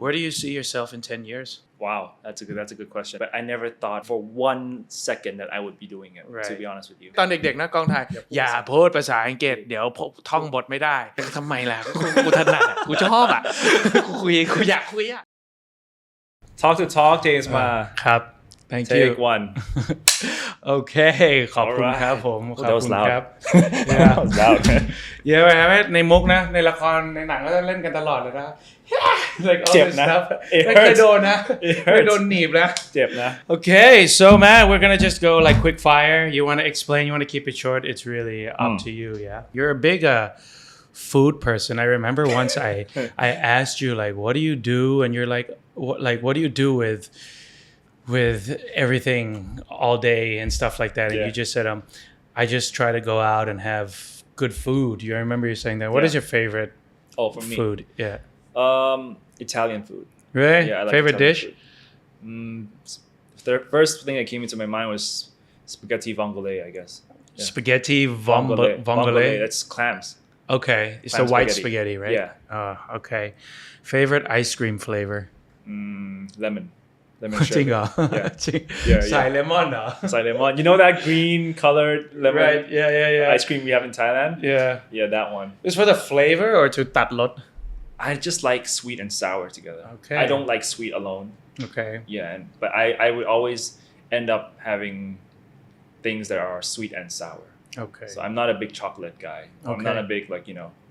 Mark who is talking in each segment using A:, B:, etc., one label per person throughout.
A: Where do you see yourself in 10 years?
B: Wow, that's a good question. But I never thought for 1 second that I would be doing it, to
A: Right.
B: be honest with you.
A: ตอนเด็กๆนะกองถ่ายอย่าพูดภาษาอังกฤษเดี๋ยวท่องบทไม่ได้ทำไมล่ะกูถนัดกูชอบอ่ะกูอยากคุยอ่ะ
B: Talk to talk, James มา
A: ครับ thank you
B: Take one.
A: โอเคขอบคุณครับผมขอบ
B: That was
A: คุณ
B: loud.
A: ครับ
B: That was loud, man.
A: เยอะไปนะในมุกนะในละครในหนังก็จะเล่นกันตลอดเลยนะ like all
B: เจ็บ
A: this
B: นะ
A: stuff
B: It
A: ไม่เคย
B: hurts.
A: โดนนะ
B: It
A: ไม่
B: hurts.
A: โดนหนีบนะ
B: เจ็บนะ
A: Okay, so Matt, we're gonna just go like quick fire. You want to explain? You want to keep it short? It's really up to you. Yeah, you're a big food person. I remember once I asked you like, what do you do? And you're like, what do you do with everything all day and stuff like that? And
B: Yeah.
A: you just said, I just try to go out and have good food. You remember you saying that? What is
B: Yeah.
A: your favorite
B: Oh, for me.
A: food? Yeah.
B: Italian food.
A: Really?
B: Yeah, I like
A: favorite
B: Italian
A: dish?
B: food. The first thing that came into my mind was spaghetti vongole, I guess. Yeah.
A: Spaghetti vongole.
B: That's clams.
A: Okay, it's the
B: Clam
A: white
B: spaghetti.
A: spaghetti, right?
B: Yeah.
A: Okay. Favorite ice cream flavor?
B: Lemon
A: จริงเหรอ
B: Yeah.
A: จริง
B: Yeah,
A: ใส่เลมอนเหรอ
B: It's like lemon. You know that green colored lemon
A: Right, yeah.
B: ice cream we have in Thailand?
A: Yeah.
B: Yeah, that one.
A: It's for the flavor or to ตัดรส
B: I just like sweet and sour together.
A: Okay.
B: I don't like sweet alone.
A: Okay.
B: Yeah, but I would always end up having things that are sweet and sour.
A: Okay.
B: So I'm not a big chocolate guy. I'm not
A: Okay.
B: a big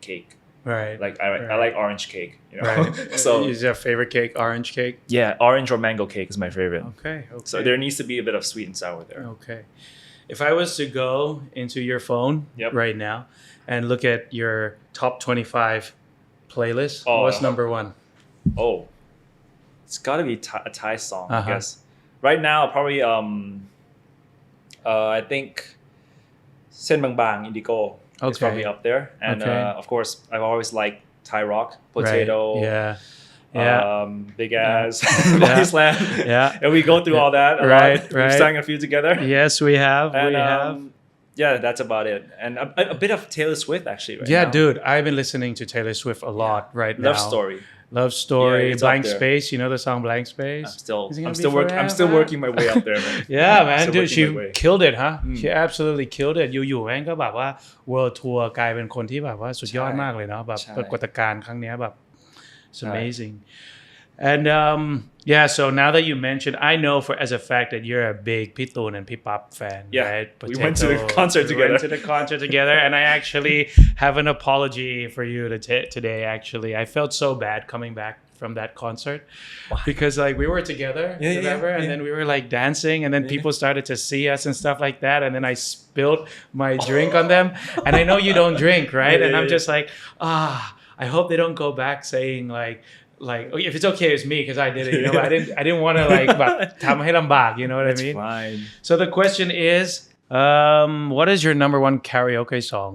B: cake.
A: Right.
B: Like I
A: Right.
B: like orange cake.
A: Right.
B: So
A: is your favorite cake orange cake?
B: yeah, orange or mango cake is my favorite.
A: Okay.
B: So there needs to be a bit of sweet and sour there.
A: Okay. If I was to go into your phone
B: Yep.
A: right now and look at your top 25 playlist,
B: Oh.
A: what's number one?
B: Oh, it's got to be a Thai song, I
A: Uh-huh.
B: guess. Right now, probably I think Sen Bang Bang Indigo is
A: Okay.
B: probably up there, and
A: Okay.
B: Of course, I've always liked Thai rock, Potato,
A: Right. Yeah.
B: Big Ass, Wasteland.
A: Yeah.
B: And we go through all that.
A: Right,
B: We've
A: right.
B: sang a few together.
A: Yes, we have.
B: And,
A: we have.
B: Yeah, that's about it. And a bit of Taylor Swift actually. Right
A: Yeah,
B: now.
A: dude, I've been listening to Taylor Swift a lot right now.
B: Love Story.
A: Love Story,
B: Yeah, it's up
A: Blank
B: there.
A: Space. You know the song Blank Space?
B: I'm still
A: Is it gonna
B: I'm
A: be
B: still working. I'm still
A: forever?
B: working my way up there, man.
A: Yeah, man,
B: Still
A: dude, she
B: working my way.
A: killed it, huh? She absolutely killed it. อยู่ๆแม่งก็แบบว่า world tour กลายเป็นคนที่แบบว่าสุดยอดมากเลยเนาะแบบ
B: ใช่
A: ปรากฏการณ์ครั้งเนี้ยแบบ it's
B: ใช่
A: amazing. And yeah, so now that you mentioned, I know for as a fact that you're a big Pitun and Pipap fan,
B: Yeah,
A: right?
B: we went to the
A: Potato.
B: concert
A: We
B: together.
A: went to the concert together, and I actually have an apology for you today. Actually, I felt so bad coming back from that concert because like we were together,
B: Yeah,
A: remember?
B: yeah.
A: And then we were like dancing, and then people started to see us and stuff like that, and then I spilled my drink on them. And I know you don't drink, right?
B: Yeah,
A: And I'm
B: yeah.
A: just like, I hope they don't go back saying like if it's okay it's me because I did it, you know, but I didn't want to like แบบทำให้ลำบาก you know what I mean?
B: Fine.
A: So the question is what is your number one karaoke song?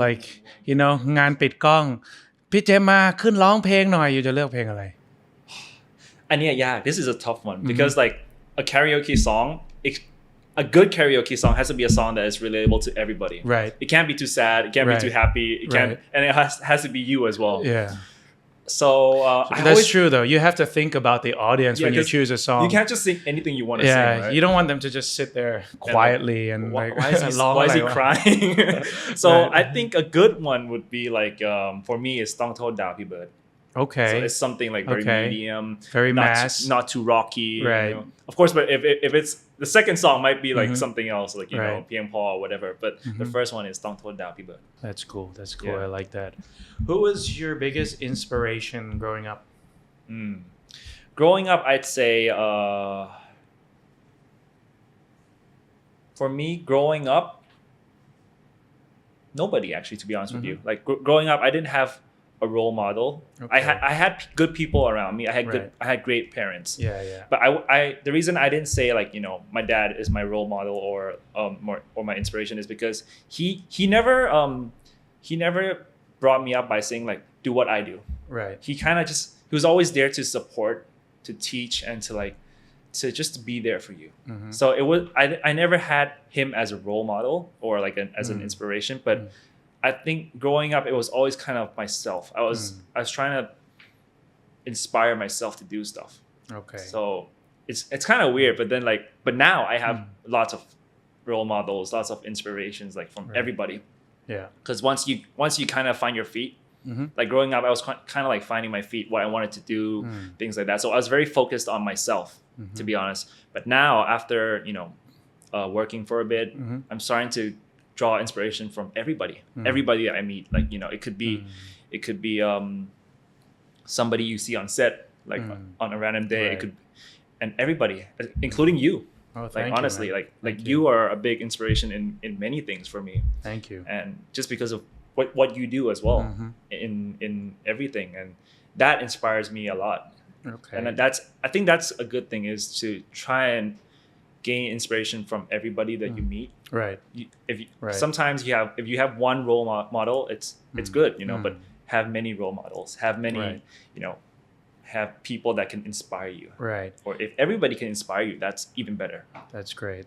A: Like you know งานปิดกล้องพี่เจมมาขึ้นร้องเพลงหน่อยอยู่จะเลือกเพลงอะไร
B: And yeah, this is a tough one because like a karaoke song, a good karaoke song has to be a song that is relatable to everybody.
A: Right.
B: It can't be too sad. It can't
A: Right.
B: be too happy. It can't,
A: Right.
B: and it has to be you as well.
A: Yeah.
B: So
A: That's true though. You have to think about the audience when you
B: 'cause
A: choose a song.
B: You can't just sing anything you want to
A: yeah,
B: sing, right?
A: you don't want them to just sit there quietly and like
B: Why is he,
A: ร้อง
B: why
A: อะ
B: is
A: ไร
B: he
A: วะ
B: crying? So
A: Right.
B: I think a good one would be like for me is Tong Told Dappy Bird.
A: Okay.
B: So it's something like very
A: Okay.
B: medium,
A: Very
B: not
A: mass.
B: not too rocky.
A: Right.
B: You know? Of course, but if it's the second song might be like something else, like you know,
A: Right.
B: PM Paul or whatever. But the first one is Tong Told Dappy Bird.
A: That's cool. That's cool.
B: Yeah.
A: I like that. Who was your biggest inspiration growing up?
B: Growing up, I'd say for me, growing up, nobody actually, to be honest with you. Like growing up, I didn't have a role model.
A: Okay.
B: I had good people around me.
A: Right.
B: I had great parents.
A: Yeah, yeah.
B: But the reason I didn't say like you know my dad is my role model or my inspiration is because he never brought me up by saying like do what I do.
A: Right.
B: He was always there to support, to teach, and to just be there for you. So it was I never had him as a role model or like as an inspiration, but I think growing up it was always kind of myself. I was trying to inspire myself to do stuff.
A: Okay.
B: So it's kind of weird, but now I have lots of role models, lots of inspirations like from everybody.
A: Yeah.
B: Because once you kind of find your feet, like growing up, I was kind of like finding my feet, what I wanted to do, things like that. So I was very focused on myself, to be honest. But now after working for a bit, I'm starting to draw inspiration from everybody I meet. Like it could be somebody you see on set, like on a random day. It could, and everybody, including you.
A: Oh,
B: like honestly,
A: you,
B: like you are a big inspiration in many things for me.
A: Thank you.
B: And just because of what you do as well in everything, and that inspires me a lot.
A: Okay.
B: And I think that's a good thing, is to try and gain inspiration from everybody that you meet.
A: Right.
B: Sometimes if you have one role model, it's good, but have many role models, have many, have people that can inspire you.
A: Right.
B: Or if everybody can inspire you, that's even better.
A: That's great.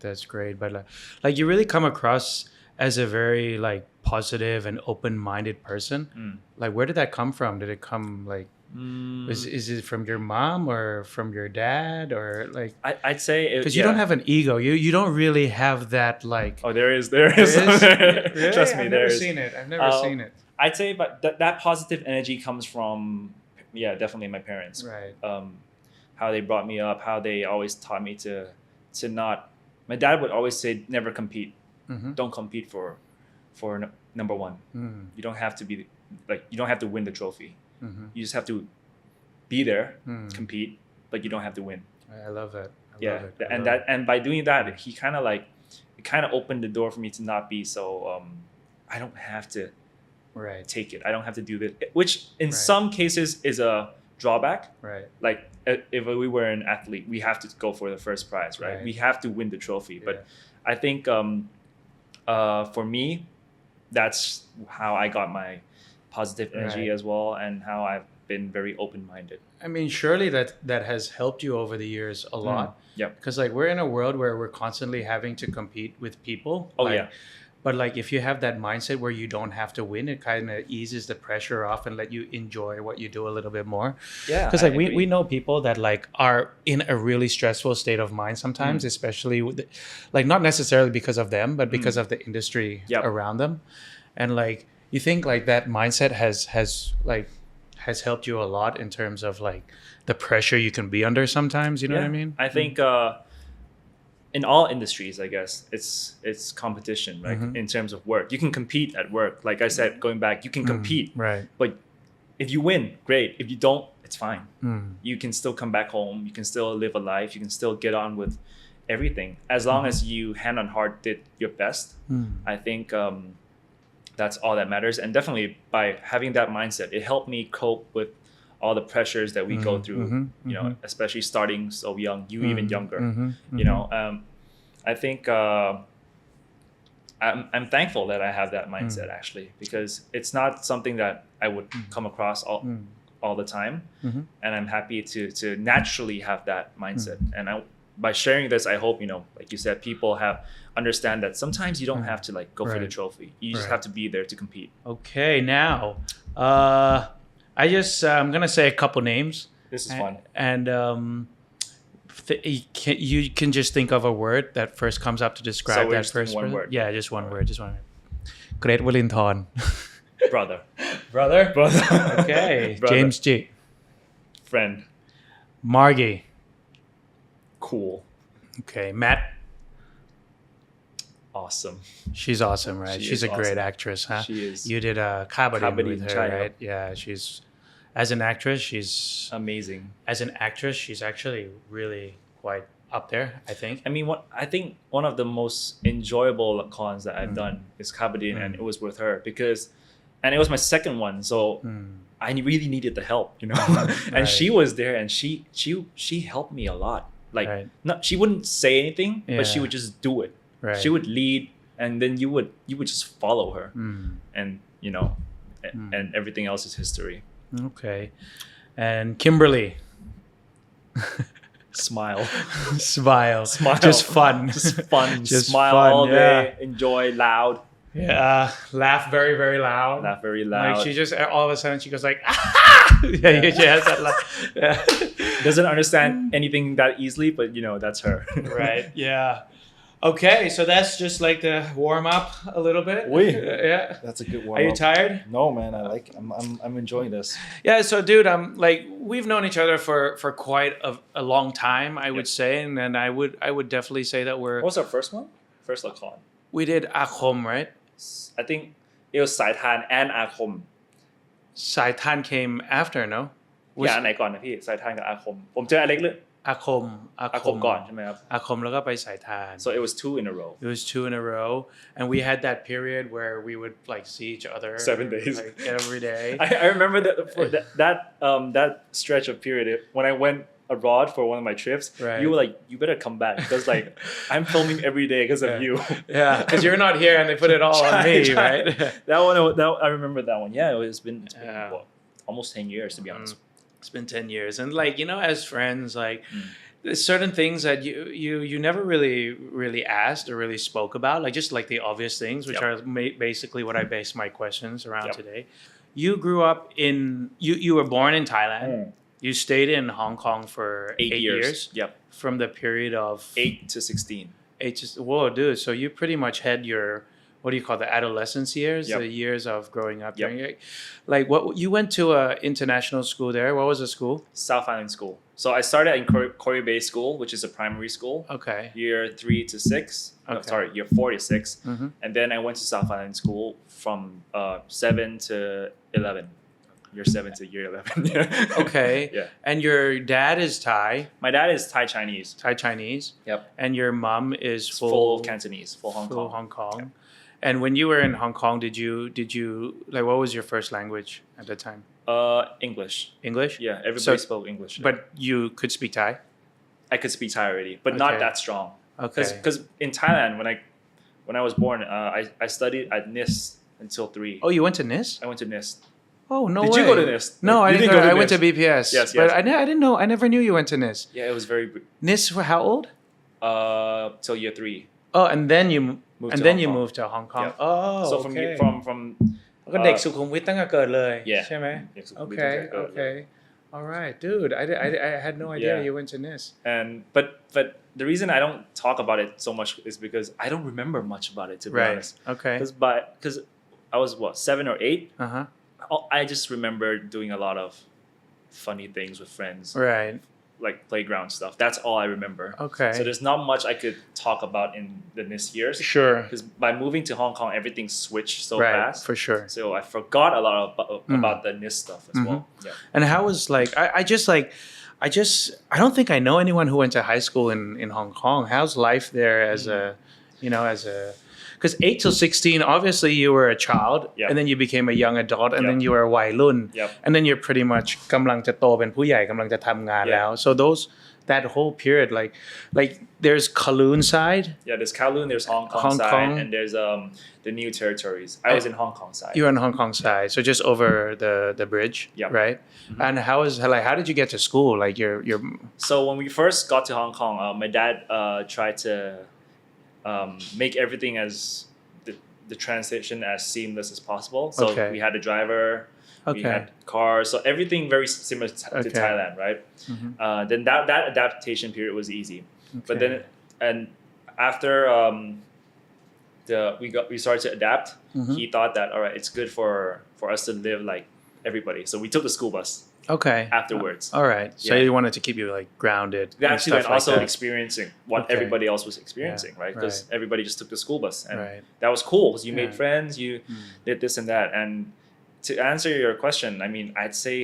A: But like you really come across as a very like positive and open-minded person. Like where did that come from? Did it come like is it from your mom or from your dad, or like
B: I'd say
A: because you don't have an ego, you don't really have that like
B: there is
A: really?
B: Trust me,
A: I've never seen it.
B: I'd say but that positive energy comes from definitely my parents,
A: right?
B: How they brought me up, how they always taught me to not, my dad would always say never compete. Don't compete for number one. You don't have to be like, you don't have to win the trophy. You just have to be there, compete, but you don't have to win.
A: I love that.
B: And by doing that, he kind of opened the door for me to not be so I don't have to take it. I don't have to do this, which in some cases is a drawback.
A: Right.
B: Like if we were an athlete, we have to go for the first prize, right? We have to win the trophy. But I think for me, that's how I got my positive energy as well, and how I've been very open-minded.
A: I mean, surely that has helped you over the years a lot.
B: Yeah.
A: Because like we're in a world where we're constantly having to compete with people. But like if you have that mindset where you don't have to win, it kind of eases the pressure off and let you enjoy what you do a little bit more.
B: Yeah.
A: Because like we know people that like are in a really stressful state of mind sometimes, especially with like not necessarily because of them, but because of the industry around them. And like you think like that mindset has helped you a lot in terms of like the pressure you can be under sometimes, you know what I mean?
B: I think in all industries, I guess it's competition, right? In terms of work, you can compete at work. Like I said, going back, you can compete,
A: right?
B: But if you win, great. If you don't, it's fine. You can still come back home. You can still live a life. You can still get on with everything, as long as you hand on heart did your best. I think that's all that matters. And definitely by having that mindset, it helped me cope with all the pressures that we go through, especially starting so young, you even younger, I think I'm thankful that I have that mindset actually, because it's not something that I would come across all the time. And I'm happy to naturally have that mindset. And by sharing this, I hope, like you said, people understand that sometimes you don't have to like go for the trophy. You just have to be there to compete.
A: Okay, now, I'm gonna say a couple names.
B: This is fun.
A: And you can just think of a word that first comes up to describe that first
B: one word.
A: Yeah, just one word. Great Wellington.
B: Brother.
A: Okay.
B: Brother.
A: James G.
B: Friend.
A: Margie.
B: Cool.
A: Okay. Matt.
B: Awesome.
A: She's awesome, right? She's a great actress, huh?
B: She is.
A: You did a Kabadin with her,
B: China.
A: right? Yeah, she's as an actress, she's
B: amazing.
A: As an actress, she's actually really quite up there, I think.
B: I mean, I think one of the most enjoyable cons that I've done is Kabadin, and it was with her and it was my second one, so I really needed the help, and she was there, and she helped me a lot. Like, she wouldn't say anything, but she would just do it.
A: Right.
B: She would lead, and then you would just follow her, and and everything else is history.
A: Okay, and Kimberly.
B: Smile.
A: Just fun.
B: Just smile fun, all day. Enjoy loud.
A: Yeah, laugh very, very loud.
B: Laugh very loud.
A: Like she just all of a sudden she goes like, ah! yeah, she has that laugh. Yeah.
B: Doesn't understand anything that easily, but that's her.
A: Right. Yeah. Okay, so that's just like the warm up a little bit.
B: Oui.
A: Yeah.
B: That's a good warm
A: Are you tired?
B: No, man. I'm enjoying this.
A: Yeah. So, dude, like we've known each other for quite a long time, I would say, and then I would definitely say that
B: What was our first one? First Lakon.
A: we did Akhom, right?
B: I think it was Saitan and Akhom.
A: Saitan came after, no?
B: อย่าอันไหนก่อนนะพี่สายทานกับอาคมผมเจออเล็กเลย
A: อาคม
B: อาคมก่อนใช่ไหมครับ
A: อาคมแล้วก็ไปสายทาน
B: so it was 2 in a row
A: It was 2 in a row, and we had that period where we would like see each other
B: 7 days
A: like every day.
B: I remember that for that stretch of period when I went abroad for one of my trips
A: Right.
B: you were like you better come back because like I'm filming every day because of you
A: Yeah, because you're not here and they put it all on me, right?
B: that I remember that one yeah it's been
A: Yeah.
B: what, almost 10 years to be honest
A: It's been 10 years, and like as friends, like there's certain things that you never really asked or really spoke about, like just like the obvious things, which
B: Yep.
A: are basically what I base my questions around
B: Yep.
A: today. You grew up you were born in Thailand. You stayed in Hong Kong for 8 years.
B: Yep.
A: From the period of
B: 8 to 16
A: whoa, dude! So you pretty much had your what do you call the adolescence years,
B: Yep.
A: the years of growing up.
B: Yep.
A: Like what you went to a international school there. What was the school?
B: South Island School so I started in Korea Bay School which is a primary school
A: Okay.
B: year 3 to 6 no,
A: Okay.
B: sorry year 4 to 6 and then I went to South Island School from 7 to 11 year 7 to year 11
A: Okay.
B: Yeah.
A: And your dad is Thai,
B: My dad is Thai Chinese
A: Thai Chinese.
B: Yep.
A: And your mom is
B: full Cantonese full Hong
A: full
B: Kong
A: Hong Kong. And when you were in Hong Kong, did you like what was your first language at the time?
B: English
A: English?
B: yeah everybody
A: So-
B: spoke English
A: But you could speak Thai?
B: I could speak Thai already but not
A: Okay.
B: that strong
A: Okay.
B: because in Thailand when I was born I studied at NIST until 3
A: Oh, you went to NIS?
B: I went to NIST
A: Oh, no
B: Did
A: way.
B: you go to NIS?
A: No,
B: You
A: I didn't
B: didn't
A: go.
B: go to
A: I went to
B: NIS.
A: BPS.
B: Yes,
A: But
B: yes.
A: I didn't know. I never knew you went to NIS.
B: yeah it was very
A: NIS for how old?
B: till year 3
A: Oh, and then you
B: Moved
A: and
B: to
A: then
B: Hong
A: you
B: Kong.
A: moved to Hong Kong.
B: Yeah.
A: Oh,
B: so
A: okay.
B: from
A: ก็เด็กสุขุมวิทตั้งแต่เกิดเลย
B: Yeah.
A: ใช่ไหม
B: เด็กสุขุมวิท
A: Okay,
B: ตั้งแต่เกิดเลย
A: okay. All right, dude. I had no idea
B: Yeah.
A: you went to NIS.
B: and but the reason I don't talk about it so much is because I don't remember much about it to be
A: Right.
B: honest
A: Okay.
B: because I was 7 or 8
A: Uh-huh.
B: I just remember doing a lot of funny things with friends
A: Right.
B: like playground stuff that's all I remember
A: Okay.
B: so there's not much I could talk about in the NIST years
A: Sure.
B: because by moving to Hong Kong everything switched so
A: Right,
B: fast
A: for sure.
B: so I forgot a lot about the NIST stuff as well yeah
A: And how was like I don't think I know anyone who went to high school in Hong Kong. How's life there as a because 8 till 16 obviously you were a child
B: Yep.
A: and then you became a young adult and
B: Yep.
A: then you were a วัยรุ่น
B: Yep.
A: and then you're pretty much กำลังจะโตเป็นผู้ใหญ่กำลังจะทำงาน
B: Yeah.
A: แล้ว so that whole period like there's Kowloon side
B: Yeah, there's Kowloon, there's Hong Kong
A: Hong
B: side,
A: Kong.
B: and there's the new territories. I was in Hong Kong side.
A: you're on Hong Kong side so just over the bridge
B: Yep.
A: right and how did you get to school like your
B: So when we first got to Hong Kong, my dad tried to make everything as the transition as seamless as possible. So
A: Okay.
B: we had a driver, we
A: Okay.
B: had cars, so everything very similar to
A: Okay.
B: Thailand, right? Then that adaptation period was easy, but
A: Okay.
B: then and after we started to adapt, he thought that all right, it's good for us to live like everybody. So we took the school bus
A: okay
B: afterwards.
A: all right so
B: Yeah.
A: he wanted to keep you like grounded and
B: Actually,
A: stuff
B: and
A: like
B: also
A: that.
B: experiencing what
A: Okay.
B: everybody else was experiencing,
A: Yeah,
B: right? Because
A: right.
B: everybody just took the school bus, and
A: Right.
B: that was cool because you made
A: Yeah.
B: friends, you did this and that. And to answer your question, I mean, I'd say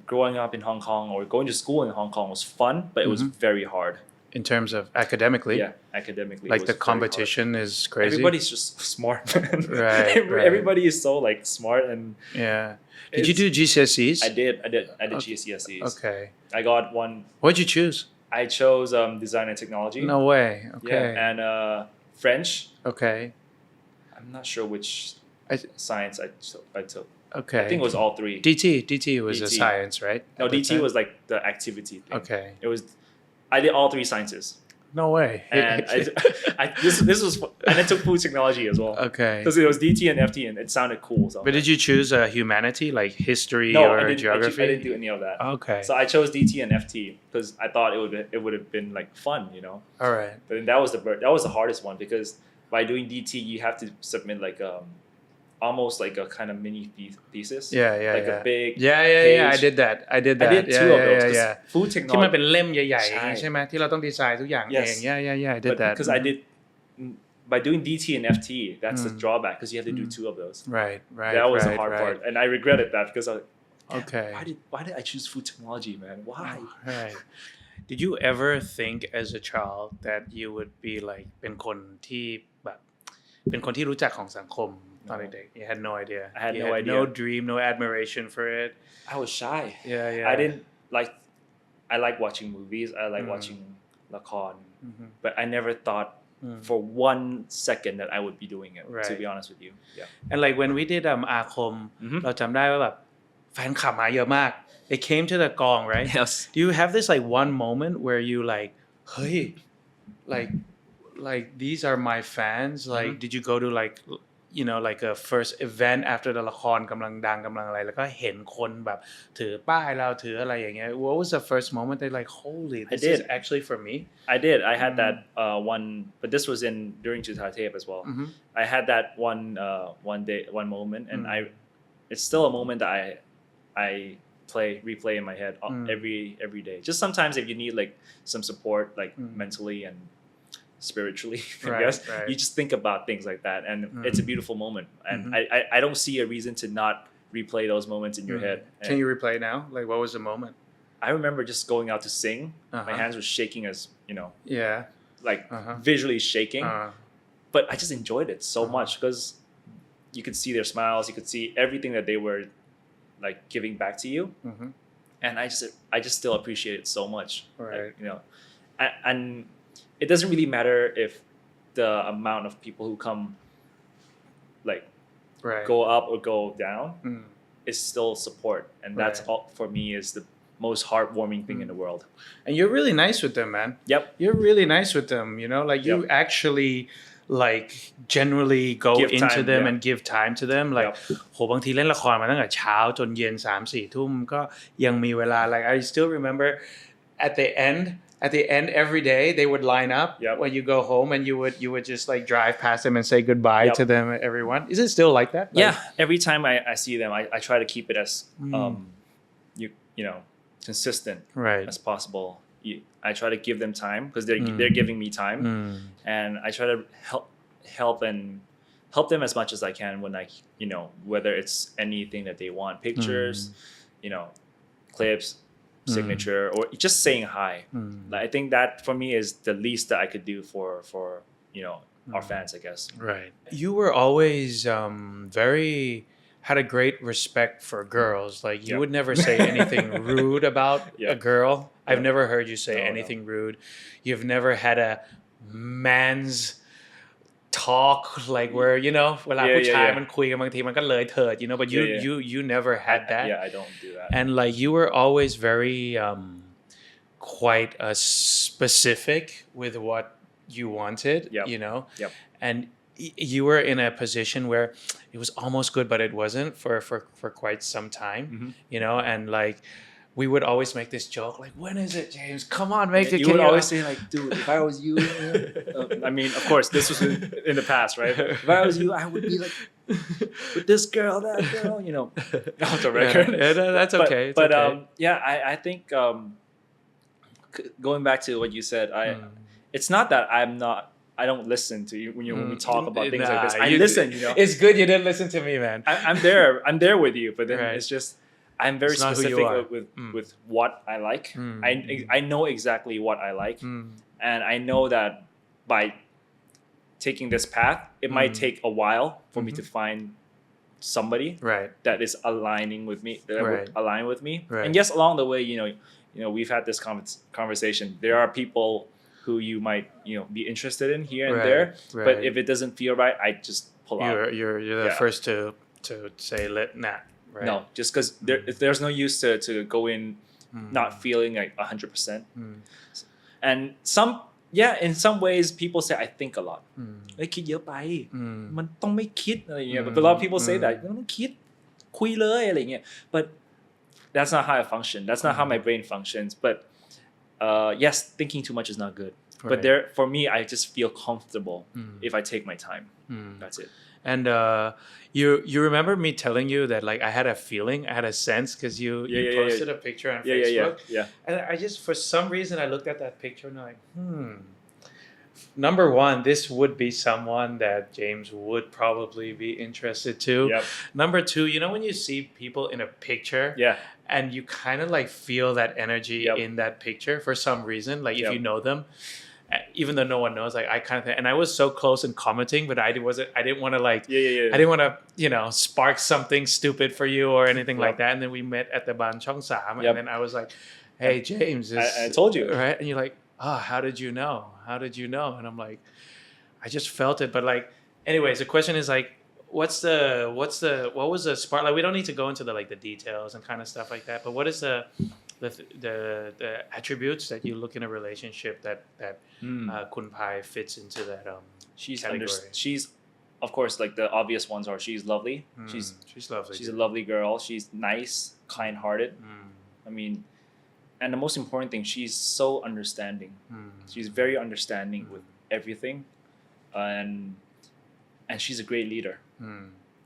B: growing up in Hong Kong or going to school in Hong Kong was fun, but it was very hard.
A: in terms of academically
B: Yeah, academically,
A: like
B: it was
A: the
B: very
A: competition is
B: hard.
A: crazy
B: Everybody's just smart, man.
A: Right, right.
B: Everybody is so like smart, and
A: yeah did you
B: It's-
A: do GCSEs
B: I did
A: Okay.
B: GCSEs.
A: okay
B: I got one.
A: what'd you choose
B: I chose design and technology.
A: no way okay
B: Yeah, and French.
A: okay
B: I'm not sure which science I took.
A: okay
B: I think it was all 3.
A: DT was a
B: DT.
A: science right
B: No,
A: at the
B: DT
A: time?
B: was like the activity thing.
A: okay
B: It was I did all 3 sciences.
A: no way
B: and this was and I took food technology as well.
A: Okay.
B: Because it was DT and FT and it sounded cool. So
A: But did you choose humanity like history
B: no,
A: or
B: I didn't,
A: geography?
B: I didn't do any of that.
A: Okay.
B: So I chose DT and FT because I thought it would have been like fun,
A: All right.
B: But then that was the hardest one because by doing DT you have to submit like almost like a kind of mini thesis. Like a big
A: Yeah. I did that. I did
B: two of those.
A: Yeah.
B: Food
A: ที่มัน
B: technology.
A: เป็นเล่มใหญ่ๆ
B: ใช่
A: ใช่ไหมที่เราต้องดีไซน์ทุกอย่างเอง
B: Yes.
A: Yeah. I did
B: But
A: that.
B: because I did by doing DT and FT, that's the drawback because you have to do two of those.
A: Right.
B: That was the hard part, and I regretted that because I was like,
A: Okay.
B: why did I choose food technology, man? Why?
A: Right. Did you ever think as a child that you would be like เป็นคนที่แบบเป็นคนที่รู้จักของสังคมตอนเด็กๆ You had no idea.
B: I had
A: you
B: no
A: had
B: idea.
A: No dream, no admiration for it.
B: I was shy.
A: Yeah.
B: I didn't like. I like watching movies. I like watching lakon, but I never thought for 1 second that I would be doing it.
A: Right.
B: To be honest with you. Yeah.
A: And like when we did อาคม เราจำได้ว่าแบบแฟนคลับมาเยอะมาก They came to the กอง right?
B: Yes.
A: Do you have this like one moment where you like เฮ้ย like these are my fans like did you go to like like a first event after the ละครกำลังดังกำลังอะไรแล้วก็เห็นคนแบบถือป้ายเราถืออะไรอย่างเงี้ย What was the first moment they like holy this is actually for me
B: I did. I had that one, but this was during 2T as well. I had that one moment, and it's still a moment that I replay in my head every day. Just sometimes if you need like some support, like mentally and spiritually, I guess you just think about things like that, and it's a beautiful moment. And I don't see a reason to not replay those moments in your head.
A: Can you replay now? Like what was the moment?
B: I remember just going out to sing. My hands were shaking as like visually shaking. But I just enjoyed it so much because you could see their smiles, you could see everything that they were like giving back to you, and I just still appreciate it so much.
A: Right.
B: Like, and it doesn't really matter if the amount of people who come like go up or go down is still support, and that's all for me is the most heartwarming thing in the world.
A: And you're really nice with them, man.
B: Yep.
A: You're really nice with them, like you actually like generally go into them and give time to them like โหบางทีเล่นละครมาตั้งแต่เช้าจนเย็น 3-4 ทุ่มก็ยังมีเวลา like I still remember at the end every day they would line up when you go home and you would just like drive past them and say goodbye to them everyone. Is it still like that?
B: Yeah, every time I see them I try to keep it as consistent as possible. I try to give them time because they're giving me time, and I try to help them as much as I can when whether it's anything that they want, pictures, clips, signature, or just saying hi. Like, I think that for me is the least that I could do for our fans, I guess.
A: Right. You were always had a great respect for girls. Like you would never say anything rude about a girl. I've never heard you say anything rude. You've never had a man's talk like where เวลาผู้ชายมันคุยกันบางทีมันก็เลยเถิดbut you never had that.
B: I don't do that.
A: And like you were always very quite specific with what you wanted, and you were in a position where it was almost good but it wasn't for quite some time, and like we would always make this joke like, when is it, James? Come on, make it.
B: You would always say like, dude, if I was you, I mean, of course, this was in the past, right? If I was you, I would be like, with this girl, that girl, off the record.
A: That's okay.
B: But I think going back to what you said, it's not that I don't listen to you when we talk about things like this. I listen,
A: It's good you didn't listen to me, man.
B: I'm there with you, but then it's just I'm very specific with what I like. I know exactly what I like, and I know that by taking this path, it might take a while for me to find somebody that is aligning with me, that would align with me. And yes, along the way, we've had this conversation. There are people who you might be interested in here and there, but if it doesn't feel right, I just pull out.
A: You're the first to say nah. Right.
B: No, just because there's no use to go in not feeling like 100%. And yeah in some ways people say I think a lot เฮ้ยคิดเยอะไปมันต้องไม่คิดอะไรอย่างเงี้ย but a lot of people say that ไม่ต้องคิดคุยเลยอะไรอย่างเงี้ย but that's not how I function that's not how my brain functions but yes thinking too much is not good but there for me I just feel comfortable if I take my time that's it
A: and you remember me telling you that like I had a feeling I had a sense because you posted a picture on Facebook and I just for some reason I looked at that picture and I'm like number one this would be someone that James would probably be interested to number two you know when you see people in a picture and you kind of like feel that energy in that picture for some reason like if you know them even though no one knows like I kind of and I was so close in commenting but I didn't want to like I didn't want to you know spark something stupid for you or anything like that and then we met at the Ban Chong Sam and then I was like hey James
B: I told you
A: right and you're like how did you know and I'm like I just felt it but like anyways the question is like what was the spark like we don't need to go into the like the details and kind of stuff like that but what is the attributes that you look in a relationship that Kun Pai fits into that category
B: she's of course like the obvious ones are she's lovely
A: she's lovely
B: she's a lovely girl she's nice kind-hearted I mean and the most important thing she's so understanding she's very understanding with everything and she's a great leader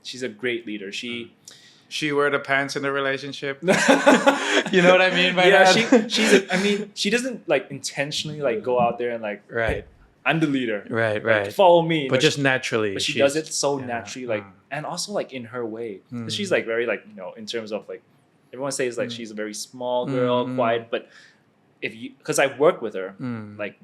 B: she's a great leader
A: she wear the pants in the relationship you know what I mean by that
B: I mean she doesn't like intentionally like go out there and like
A: right
B: hey, I'm the leader
A: right
B: like, follow me
A: but just naturally
B: but she does it so naturally like and also like in her way she's like very like you know in terms of like everyone says like she's a very small girl quiet but if you because I worked with her like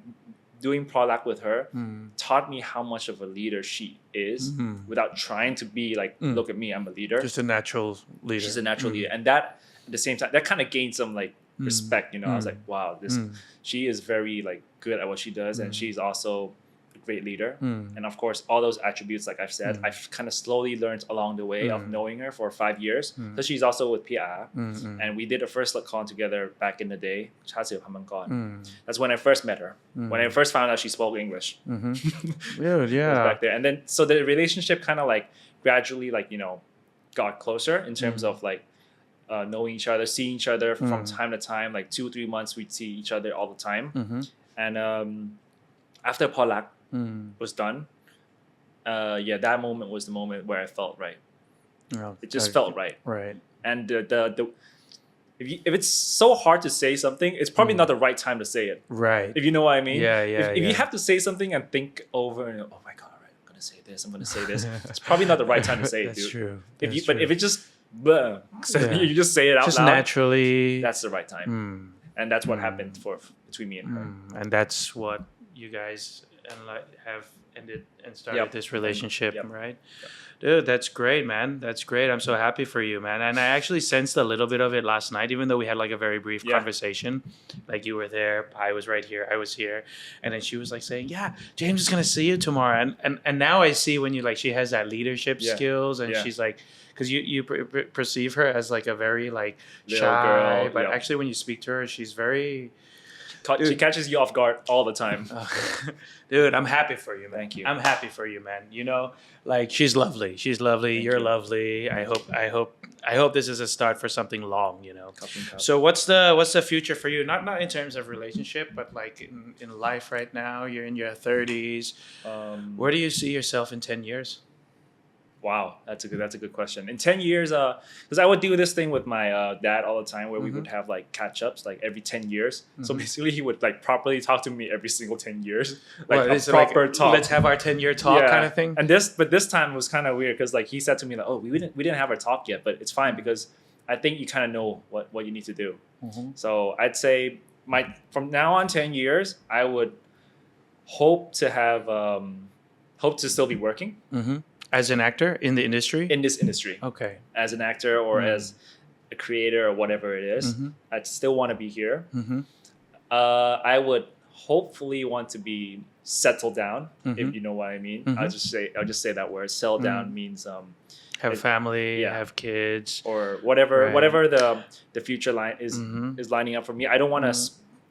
B: doing product with her taught me how much of a leader she is without trying to be like look at me I'm a leader
A: just a natural leader
B: she's a natural leader and that at the same time that kind of gained some like respect you know I was like wow this she is very like good at what she does and she's also a great leader and of course all those attributes like I've said I've kind of slowly learned along the way of knowing her for 5 years so she's also with PR and we did a first look call together back in the day that's when I first met her when I first found out she spoke English back there and then so the relationship kind of like gradually like you know got closer in terms of like knowing each other seeing each other from time to time like 2-3 months we'd see each other all the time and after Polak was done that moment was the moment where I felt right it just felt right and the if it's so hard to say something it's probably not the right time to say it
A: right
B: if you know what I mean if you
A: yeah.
B: have to say something and think over and oh my god all right I'm gonna say this it's probably not the right time to say it
A: that's
B: dude
A: true
B: but if it just you just say it out
A: just
B: loud
A: naturally
B: that's the right time and that's what happened between me and her
A: and that's what you guys have ended and started this relationship right dude that's great man that's great I'm so happy for you man and I actually sensed a little bit of it last night even though we had like a very brief conversation like you were there I was right here I was here and then she was like saying yeah James is gonna see you tomorrow and now I see when you like she has that leadership skills and she's like because you perceive her as like a very like
B: little
A: shy
B: girl,
A: but actually when you speak to her she's very
B: she catches you off guard all the time
A: dude I'm happy for you man.
B: Thank you
A: I'm happy for you man you know like she's lovely you're lovely I hope this is a start for something long you know so what's the future for you not in terms of relationship but like in life right now you're in your 30s where do you see yourself in 10 years
B: Wow, that's a good question. In 10 years, because I would do this thing with my dad all the time, where we would have like catch ups like every 10 years. So basically, he would like properly talk to me every single 10 years, like a proper talk.
A: Let's have our 10-year talk kind of thing.
B: And this time was kind of weird because like he said to me like, oh, we didn't have our talk yet, but it's fine because I think you kind of know what you need to do. So I'd say from now on 10 years, I would hope to still be working.
A: As an actor in the industry?
B: In this industry.
A: Okay.
B: As an actor or as a creator or whatever it is, I'd still want to be here. I would hopefully want to be settled down, if you know what I mean. I'll just say that word. Settle down means
A: have a family, have kids,
B: or whatever the future line is lining up for me. I don't want to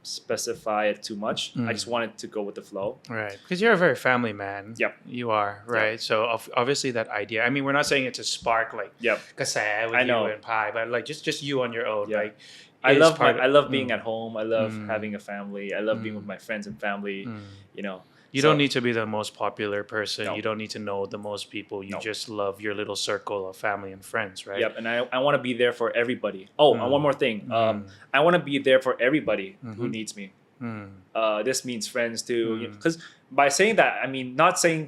B: specify it too much. I just wanted to go with the flow.
A: Right, because you're a very family man.
B: Yep.
A: You are, right? So obviously that idea. I mean, we're not saying it to spark like
B: Yep.
A: กระแส with you and Pi, but like just you on your own.
B: Yeah.
A: Like
B: I love being at home. I love having a family. I love being with my friends and family. You know.
A: You don't need to be the most popular person.
B: No.
A: You don't need to know the most people. You just love your little circle of family and friends, right?
B: Yep, and I want to be there for everybody. Oh, and one more thing. I want to be there for everybody who needs me. This means friends too. Because by saying that, I mean not saying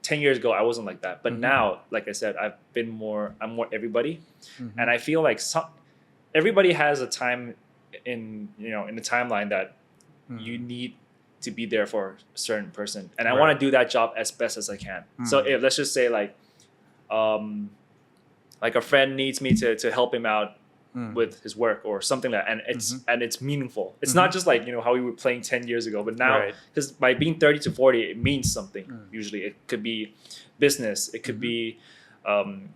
B: 10 years ago I wasn't like that. But now, like I said, I'm more everybody. And I feel like everybody has a time in the timeline that you need to be there for a certain person, and I want to do that job as best as I can. So if let's just say like a friend needs me to help him out with his work or something like that, and it's meaningful. It's not just like how we were playing 10 years ago, but now because by being 30 to 40 it means something. Usually it could be business, it could be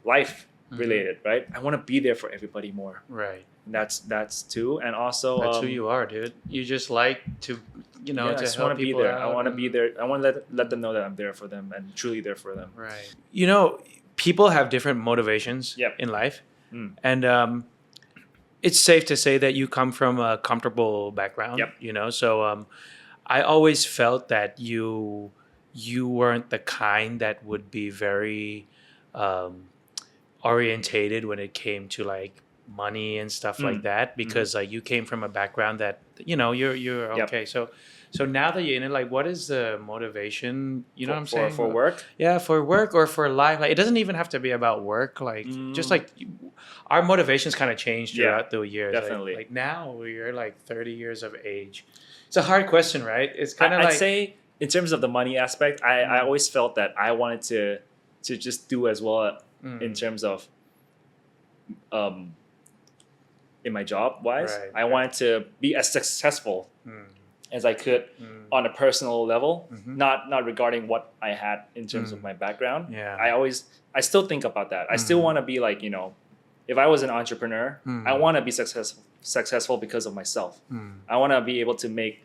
B: life related, right? I want to be there for everybody more.
A: Right.
B: That's too, and also
A: that's who you are, dude. You just like to
B: I just want to be there. I want to be there. I want to let them know that I'm there for them and truly there for them.
A: Right. People have different motivations in life, and it's safe to say that you come from a comfortable background. So I always felt that you weren't the kind that would be very orientated when it came to like money and stuff like that, because like you came from a background that you're okay. So now that you're in it, like what is the motivation? You know what I'm saying?
B: For work?
A: Yeah, for work or for life. Like it doesn't even have to be about work. Like just like our motivations kind of changed throughout the years.
B: Definitely.
A: Like now we're like 30 years of age. It's a hard question, right? It's kind of like
B: I'd say in terms of the money aspect, I always felt that I wanted to just do as well in terms of in my job wise. I wanted to be as successful as I could on a personal level, not regarding what I had in terms of my background. I still think about that. I still want to be like, if I was an entrepreneur, I want to be successful because of myself. I want to be able to make,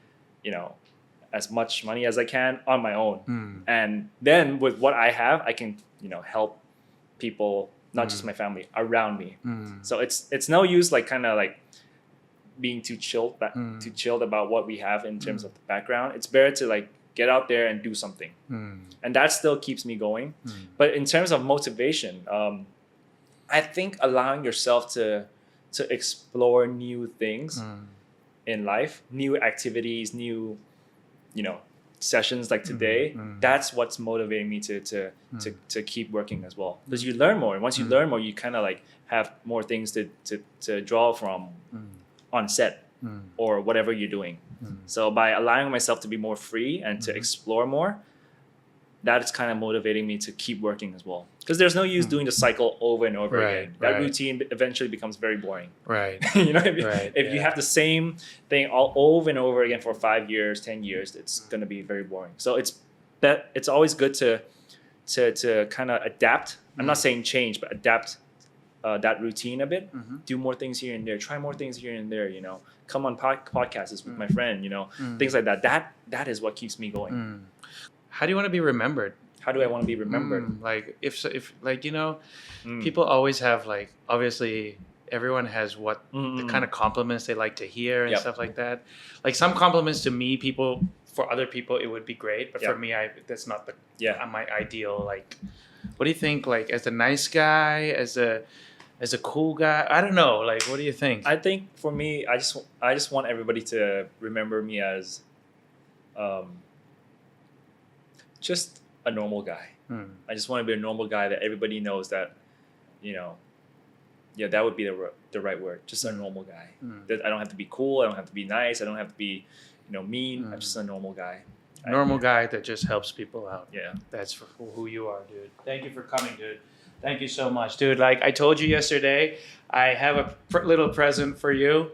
B: as much money as I can on my own. And then with what I have, I can, help people, not just my family, around me. So it's no use like kind of like being too chilled about what we have in terms of the background. It's better to like get out there and do something. And that still keeps me going. But in terms of motivation, I think allowing yourself to explore new things in life, new activities, new sessions like today, that's what's motivating me to keep working as well, because you learn more, and once you learn more, you kind of like have more things to draw from on set or whatever you're doing. So by allowing myself to be more free and to explore more, that is kind of motivating me to keep working as well, because there's no use doing the cycle over and over again. That routine eventually becomes very boring.
A: Right.
B: If you have the same thing all over and over again for 5 years, 10 years, it's going to be very boring. So it's always good to kind of adapt. I'm not saying change, but adapt that routine a bit. Do more things here and there. Try more things here and there. Come on podcasts with my friend. Things like that. That is what keeps me going.
A: How do you want to be remembered?
B: How do I want to be remembered?
A: Like if like people always have like, obviously everyone has what the kind of compliments they like to hear and stuff like that. Like some compliments to me, for other people it would be great, but for me that's not my ideal. Like what do you think, like as a nice guy, as a cool guy? I don't know, like what do you think?
B: I think for me, I just want everybody to remember me as just a normal guy. I just want to be a normal guy that everybody knows that, that would be the right word. Just a normal guy. That I don't have to be cool. I don't have to be nice. I don't have to be, mean. I'm just a normal guy.
A: Normal guy that just helps people out.
B: Yeah.
A: That's who you are, dude. Thank you for coming, dude. Thank you so much, dude. Like I told you yesterday, I have a little present for you.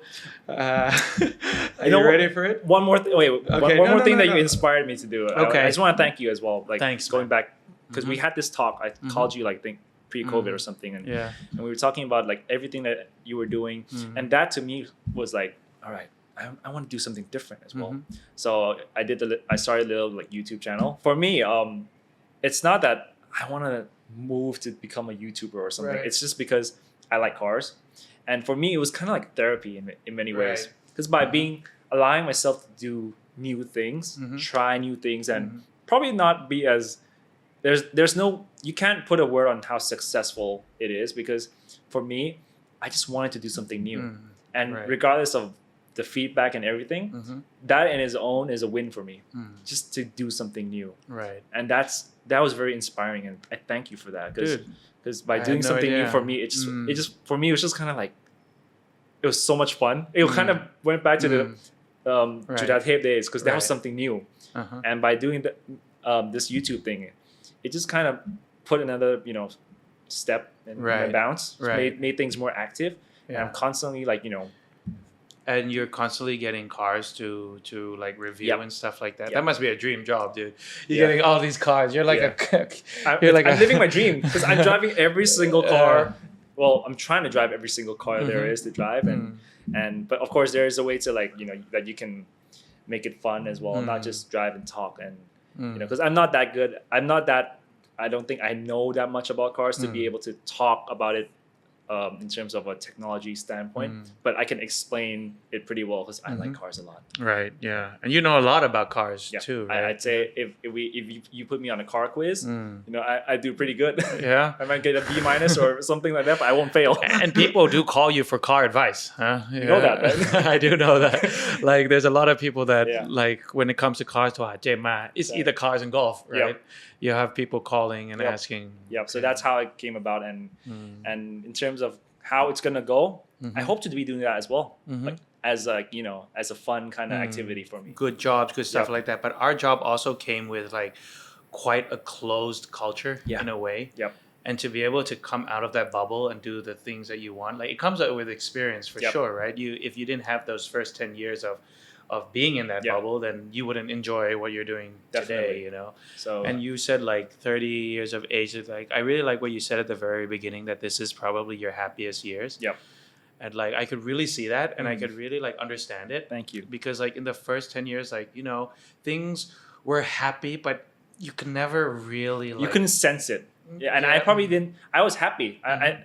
A: Are you ready for it?
B: One more thing. Wait, okay. One more thing that you inspired me to do.
A: Okay.
B: I just want to thank you as well. Like,
A: thanks,
B: going back, because we had this talk. I called you like pre-COVID or something, and we were talking about like everything that you were doing, and that to me was like, all right, I want to do something different as well. So I started a little like YouTube channel. For me, it's not that I want to move to become a YouTuber or something. It's just because I like cars, and for me it was kind of like therapy in many ways. Because by allowing myself to do new things, try new things, and probably not be as there's no, you can't put a word on how successful it is, because for me I just wanted to do something new, and regardless of the feedback and everything, that in its own is a win for me, just to do something new. And that was very inspiring, and I thank you for that, because by doing something new for me, it just for me it was just kind of like, it was so much fun. It kind of went back to the Judatep days, because that was something new. And by doing this YouTube thing, it just kind of put another step in my bounce, made things more active. And I'm constantly like
A: and you're constantly getting cars to like review and stuff like that. That must be a dream job, dude. You're getting all these cars. You're like
B: I'm living my dream, because I'm driving every single car. Well, I'm trying to drive every single car there is to drive, and but of course there is a way to like that you can make it fun as well, not just drive and talk, and because I'm not that good. I don't think I know that much about cars to be able to talk about it in terms of a technology standpoint, but I can explain it pretty well, because I like cars a lot.
A: Right. Yeah. And you know a lot about cars too, right?
B: I'd say if you put me on a car quiz, I do pretty good.
A: Yeah.
B: I might get a B- or something like that, but I won't fail.
A: And people do call you for car advice, huh?
B: You know that, right?
A: I do know that. Like there's a lot of people that like when it comes to cars, J Ma, it's either cars and golf, right? You have people calling and asking.
B: So that's how it came about, and in terms of how it's gonna go, I hope to be doing that as well, like as a fun kind of activity for me.
A: Good jobs, good stuff like that. But our job also came with like quite a closed culture in a way. And to be able to come out of that bubble and do the things that you want, like it comes out with experience for sure, right? If you didn't have those first 10 years of being in that bubble, then you wouldn't enjoy what you're doing today, So, and you said like 30 years of age. Like I really like what you said at the very beginning, that this is probably your happiest years. And like I could really see that, and I could really like understand it.
B: Thank you.
A: Because like in the first 10 years, like things were happy, but you could never really like,
B: you couldn't sense it. And I probably didn't. I was happy. I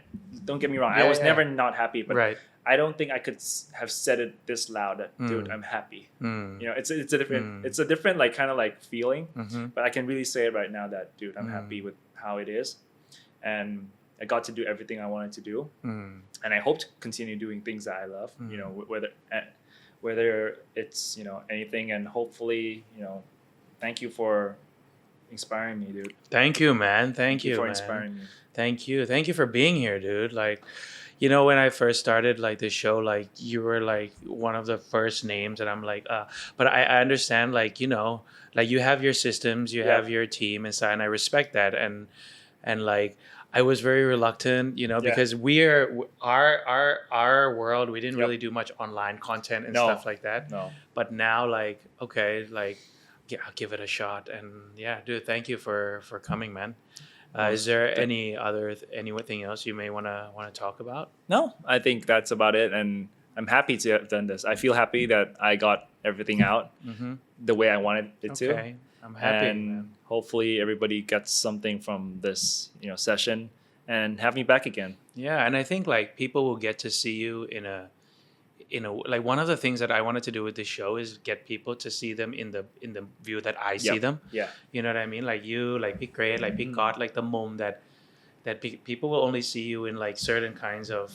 B: don't get me wrong. I was never not happy, but I don't think I could have said it this loud that, dude, I'm happy. It's a different like kind of like feeling, but I can really say it right now that, dude, I'm happy with how it is, and I got to do everything I wanted to do, and I hope to continue doing things that I love. Whether it's anything, and hopefully thank you for inspiring me, dude.
A: Thank you, man. Thank you
B: for
A: man.
B: inspiring me.
A: Thank you for being here, dude. Like when I first started like the show, like you were like one of the first names, and I'm like but I understand, like like you have your systems, you have your team and stuff, and I respect that, and like I was very reluctant, because we're our world, we didn't really do much online content and stuff like that. But now like okay, like I'll give it a shot, and dude, thank you for coming, man. Is there anything else you may want to talk about?
B: No, I think that's about it, and I'm happy to have done this. I feel happy that I got everything out the way I wanted it to.
A: I'm happy,
B: and
A: man.
B: Hopefully everybody gets something from this session, and have me back again.
A: Yeah, and I think like people will get to see you in a like one of the things that I wanted to do with this show is get people to see them in the view that I see them. You know what I mean? Like you, like Big Great, like Big God, like the mom that people will only see you in like certain kinds of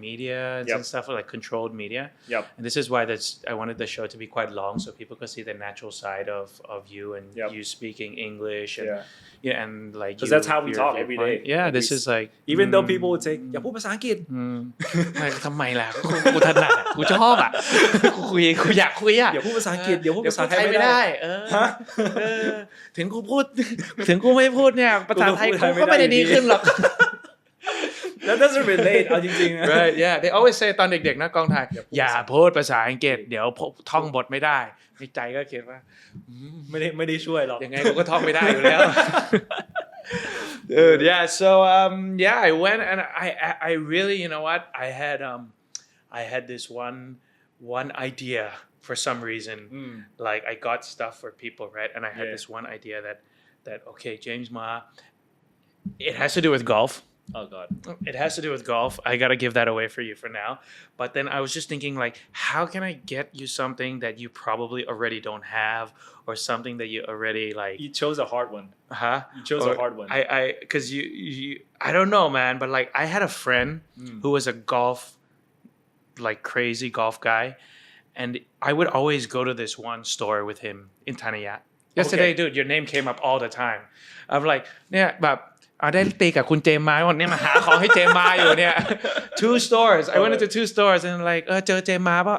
A: media and stuff, like controlled media. And this is why I wanted the show to be quite long, so people could see the natural side of you, and you speaking English, and and like
B: because that's how we talk every day.
A: This is like
B: even though people would say อย่าพูดภาษาอังกฤษ
A: ทำไมล่ะกูถนัดอ่ะกูชอบอ่ะกูอยากคุยอ่ะ
B: อย่าพูดภาษาอังกฤษเดี๋ยวพูดภาษาไทยไม่
A: ไม่
B: ได้
A: ได้ถึงกูไม่พูดเนี่ยภาษาไทยกูก็ไม่ได้ดีขึ้นหรอก
B: That doesn't relate เอาจริงๆ
A: Right yeah they always say ตอนเด็กๆนะกองถ่ายอย่าพูดภาษาอังกฤษเดี๋ยวท่องบทไม่ได้ในใจก็คิดว่า
B: ไม่ได้ช่วยหรอก
A: ยังไงกูก็ท่องไม่ได้อยู่แล้ว Dude, so I went, and I really, I had this one idea for some reason like I got stuff for people right and I had this one idea that okay James Ma it has to do with golf
B: oh god
A: it has to do with golf I gotta give that away for you for now but then I was just thinking like how can I get you something that you probably already don't have or something that you already like
B: you chose a hard one you chose a hard one
A: I because you I don't know man but like I had a friend who was a golf like crazy golf guy and I would always go to this one store with him in Tanaya yesterday dude your name came up all the time I'm like เนี่ยแบบได้ตีกับคุณเจมมาวันนี้มาหาของให้เจมมาอยู่เนี่ย two stores I went into two stores and like เจอเจมมาป่ะ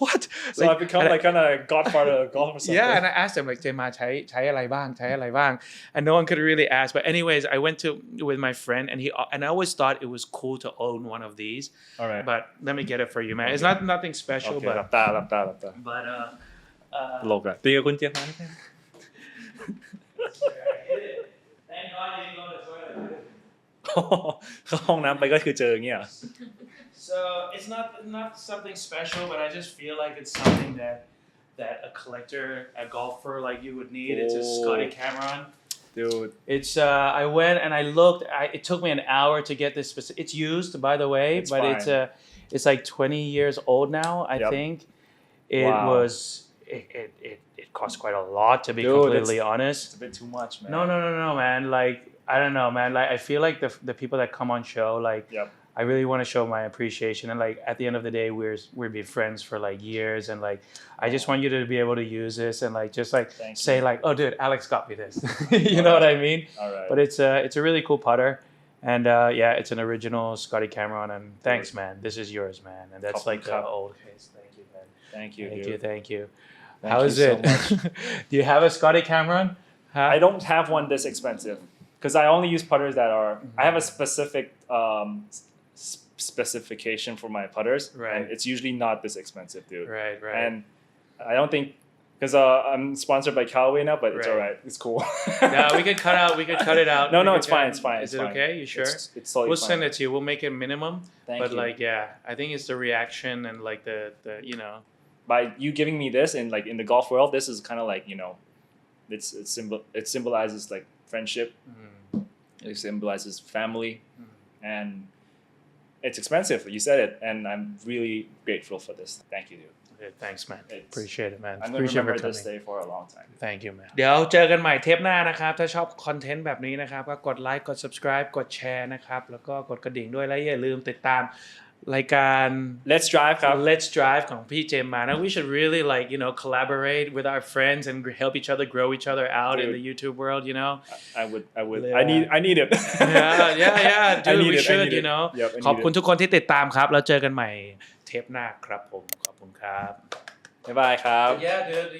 A: what
B: so I become like kind of godfather of golf or something
A: yeah and I asked him like เจมมาใช้อะไรบ้างใช้อะไรบ้าง and no one could really ask but anyways I went to with my friend and I always thought it was cool to own one of these
B: all right
A: but let me get it for you man it's not nothing special
B: okay,
A: but
B: หลับตา
A: but
B: โลกอะตีกับคุณเจมมาได้ไหม
A: Thank God you didn't go to the toilet
B: เข้าห้องน้ำไปก็คือเจออย่างเงี้ย
A: So it's not something special, but I just feel like it's something that a collector, a golfer like you would need. It's a Scotty Cameron.
B: Dude.
A: It's I went and I looked. It took me an hour to get this. It's used, by the way,
B: it's
A: but
B: fine.
A: it's like 20 years old now. I think it was. It cost quite a lot to be completely honest.
B: It's a bit too much, man.
A: No, man. Like I don't know, man. Like I feel like the people that come on show, like I really want to show my appreciation. And like at the end of the day, we've been friends for like years, and like I just want you to be able to use this and like just like say like, oh, dude, Alex got me this. You know what I mean?
B: All right.
A: But it's a really cool putter. And yeah, it's an original Scotty Cameron. And thanks, man. This is yours, man. And that's like the old case. Thank you, man.
B: Thank you,
A: Thank
B: dude.
A: you. Thank you.
B: Thank
A: How
B: you
A: is
B: so
A: it?
B: much.
A: Do you have a Scotty Cameron?
B: I don't have one this expensive because I only use putters that are. I have a specific specification for my putters,
A: right?
B: And it's usually not this expensive, dude.
A: Right.
B: And I don't think because I'm sponsored by Callaway now, but it's alright. It's cool.
A: Yeah, we could cut it out.
B: No, it's fine. It's fine.
A: Is it okay? You sure?
B: It's totally
A: we'll
B: fine.
A: send it to you. We'll make it minimum.
B: Thank
A: but
B: you.
A: like, yeah, I think it's the reaction and like the you know.
B: By you giving me this and like in the golf world, this is kind of like it symbolizes like friendship. It symbolizes family, and it's expensive. You said it, and I'm really grateful for this. Thank you, dude.
A: Okay, thanks, man. Appreciate it, man.
B: I'm gonna
A: Appreciate
B: remember
A: for
B: this
A: coming.
B: day for a long time.
A: Thank you, man. เดี๋ยวเจอกันใหม่เทปหน้านะครับ ถ้าชอบคอนเทนต์แบบนี้นะครับก็กดไลค์กด subscribe กดแชร์นะครับแล้วก็กดกระดิ่งด้วยและอย่าลืมติดตามรายการ
B: Let's drive ครับ
A: Let's Drive ของพี่เจมมานะ We should really like collaborate with our friends and help each other grow each other out in the YouTube world
B: I would
A: Yeah.
B: I need it
A: yeah dude we should
B: Yep,
A: ขอบคุณทุกคนที่ติดตามครับแล้วเจอกันใหม่เทปหน้าครับผมขอบคุณครับ
B: บ๊ายบายครับ
A: Yeah dude